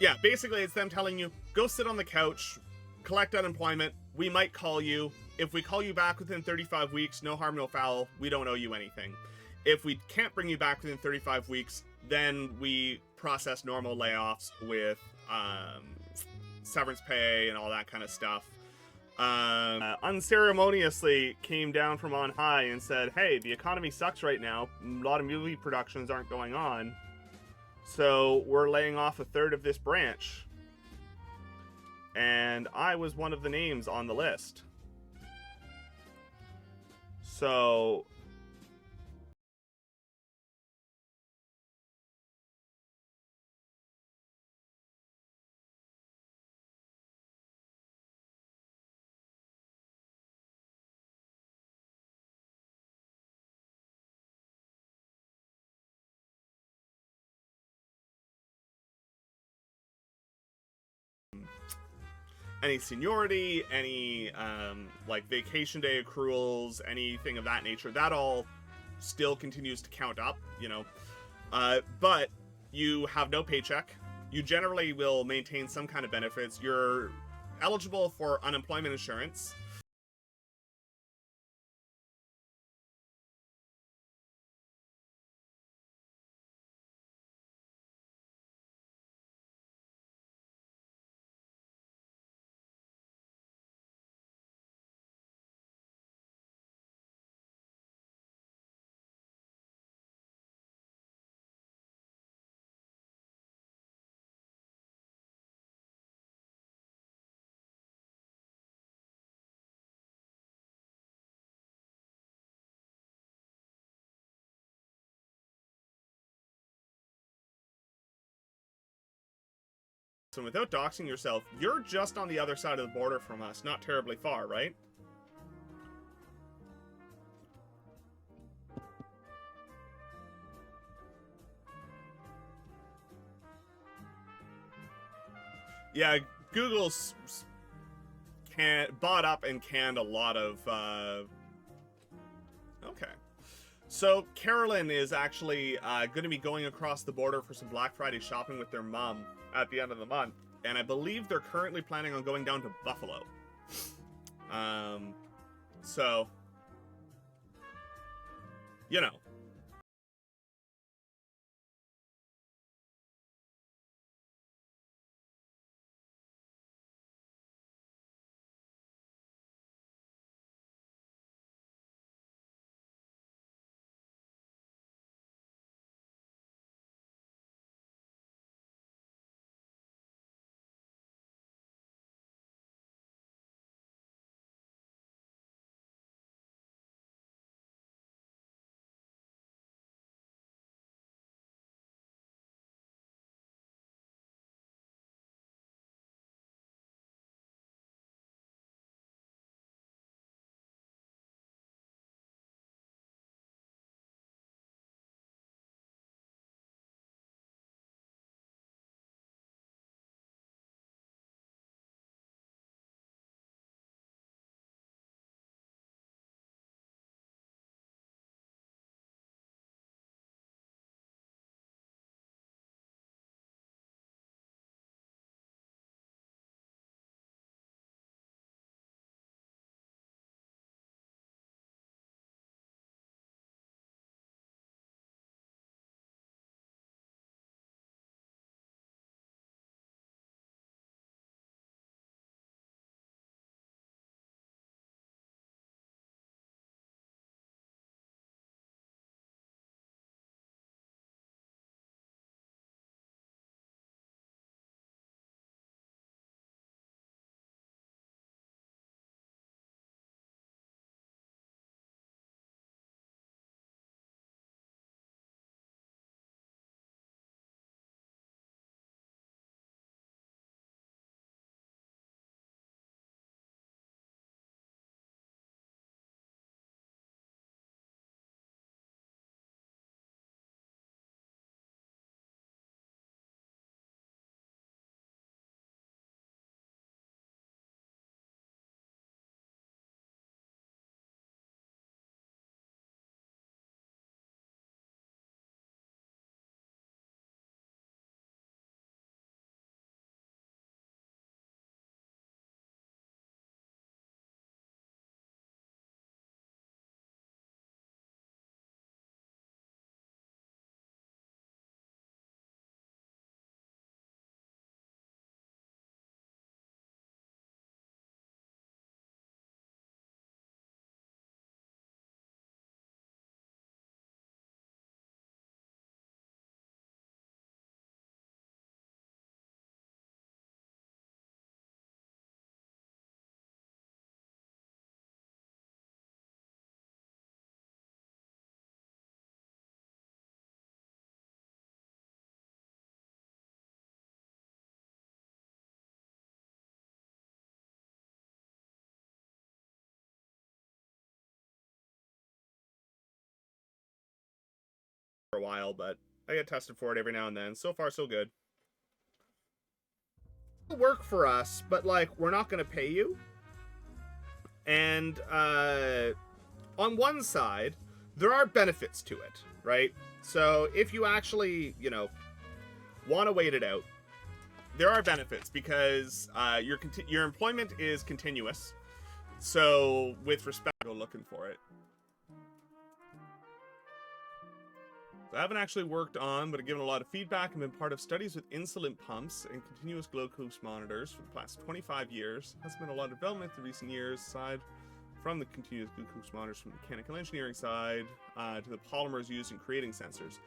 Yeah, basically it's them telling you, go sit on the couch, collect unemployment, we might call you. If we call you back within 35 weeks, no harm, no foul, we don't owe you anything. If we can't bring you back within 35 weeks, then we process normal layoffs with severance pay and all that kind of stuff. Unceremoniously came down from on high and said, hey, the economy sucks right now. A lot of movie productions aren't going on. So we're laying off a third of this branch. And I was one of the names on the list. So any seniority, any like vacation day accruals, anything of that nature, that all still continues to count up, you know. But you have no paycheck. You generally will maintain some kind of benefits. You're eligible for unemployment insurance. So without doxing yourself, you're just on the other side of the border from us, not terribly far, right? Yeah, Google's bought up and canned a lot of okay. So Carolyn is actually going to be going across the border for some Black Friday shopping with their mom at the end of the month, and I believe they're currently planning on going down to Buffalo. So, you know, for a while, but I get tested for it every now and then. So far, so good. It'll work for us, but like, we're not going to pay you. And on one side, there are benefits to it, right? So if you actually, you know, want to wait it out, there are benefits because your employment is continuous. So with respect, go looking for it. So I haven't actually worked on, but I've given a lot of feedback and been part of studies with insulin pumps and continuous glucose monitors for the past 25 years. Has been a lot of development in recent years, aside from the continuous glucose monitors from the mechanical engineering side to the polymers used in creating sensors.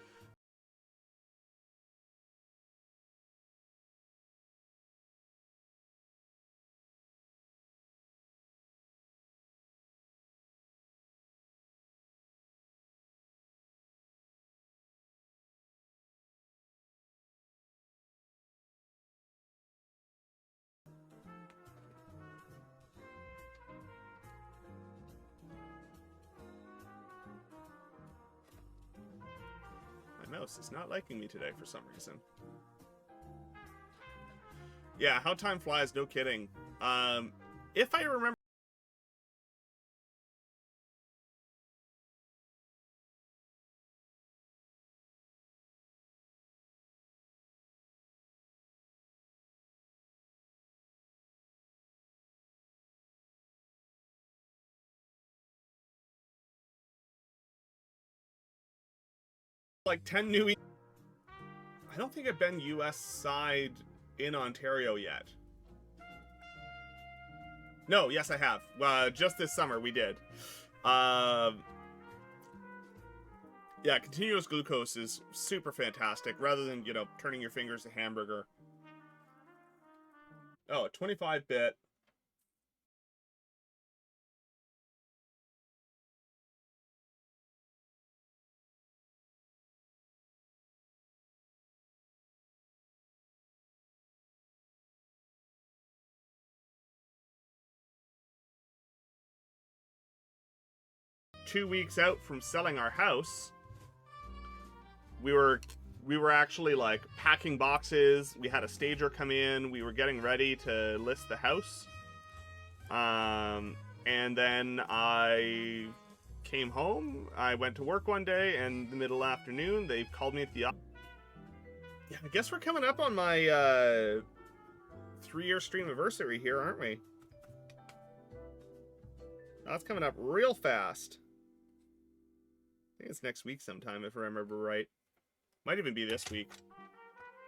My mouse is not liking me today for some reason. Yeah, how time flies, no kidding. If I remember, like 10 new. I don't think I've been US side in Ontario yet. No, yes I have. Just this summer we did. Yeah, continuous glucose is super fantastic. Rather than, you know, turning your fingers to hamburger. Oh, 25-bit. Two weeks out from selling our house, we were actually like packing boxes. We had a stager come in. We were getting ready to list the house. And then I came home. I went to work one day, and in the middle afternoon, they called me at the office. Yeah, I guess we're coming up on my 3-year stream anniversary here, aren't we? That's coming up real fast. I think it's next week sometime, if I remember right. Might even be this week.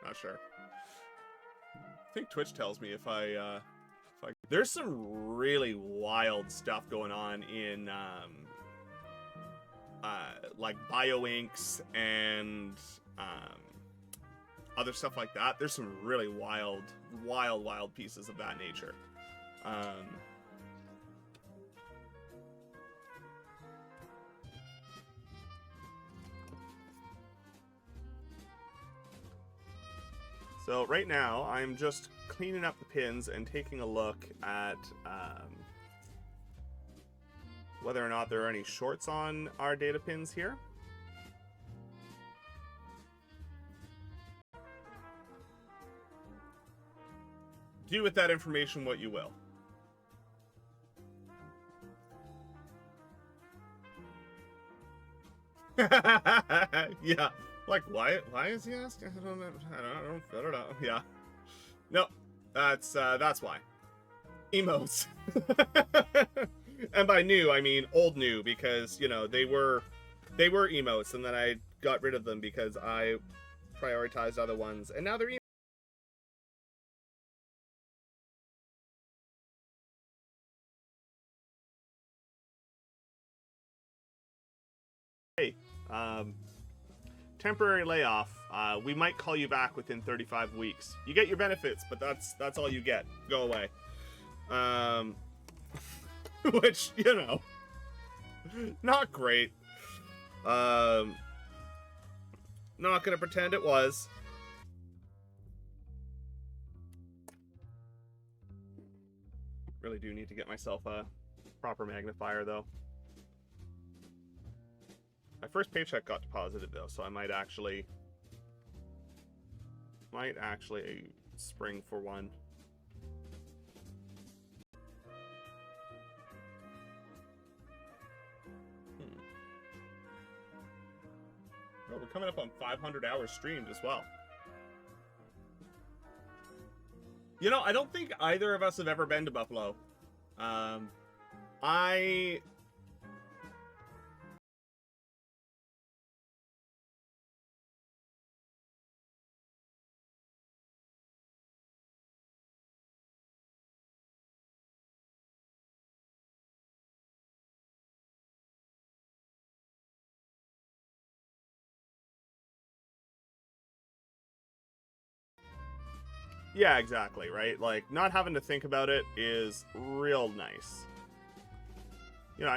Not sure. I think Twitch tells me if I there's some really wild stuff going on in like bioinks and other stuff like that. There's some really wild pieces of that nature. So right now, I'm just cleaning up the pins and taking a look at whether or not there are any shorts on our data pins here. Do with that information what you will. Yeah. Like, why is he asking? I don't know. Yeah. No, that's why. Emotes. And by new, I mean old new, because, you know, they were emotes, and then I got rid of them because I prioritized other ones, and now they're emotes. Hey, temporary layoff. We might call you back within 35 weeks. You get your benefits, but that's all you get. Go away. Which, you know, not great. Not gonna pretend it was. Really do need to get myself a proper magnifier, though. My first paycheck got deposited though, so I might actually spring for one. Oh, we're coming up on 500 hours streamed as well. You know, I don't think either of us have ever been to Buffalo. Yeah, exactly, right? Like, not having to think about it is real nice. You know,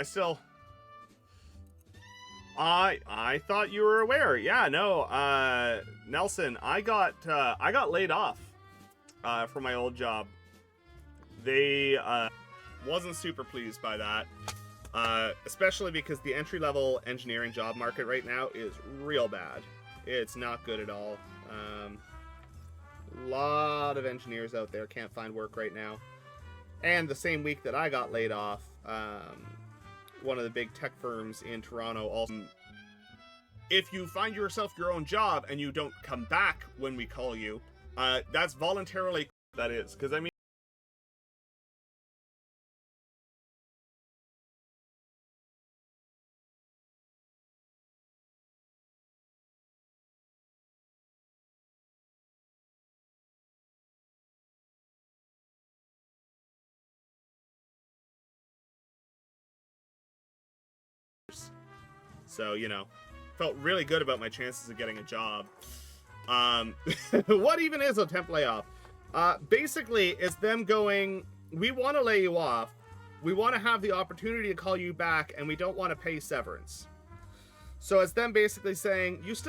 I thought you were aware. Yeah, no, Nelson, I got laid off from my old job. They wasn't super pleased by that. Especially because the entry-level engineering job market right now is real bad. It's not good at all. A lot of engineers out there can't find work right now. And the same week that I got laid off, one of the big tech firms in Toronto also... If you find yourself your own job and you don't come back when we call you, that's voluntarily... That is, because I mean... So, you know, felt really good about my chances of getting a job. What even is a temp layoff? Basically, it's them going, we want to lay you off, we want to have the opportunity to call you back, and we don't want to pay severance. So it's them basically saying, you still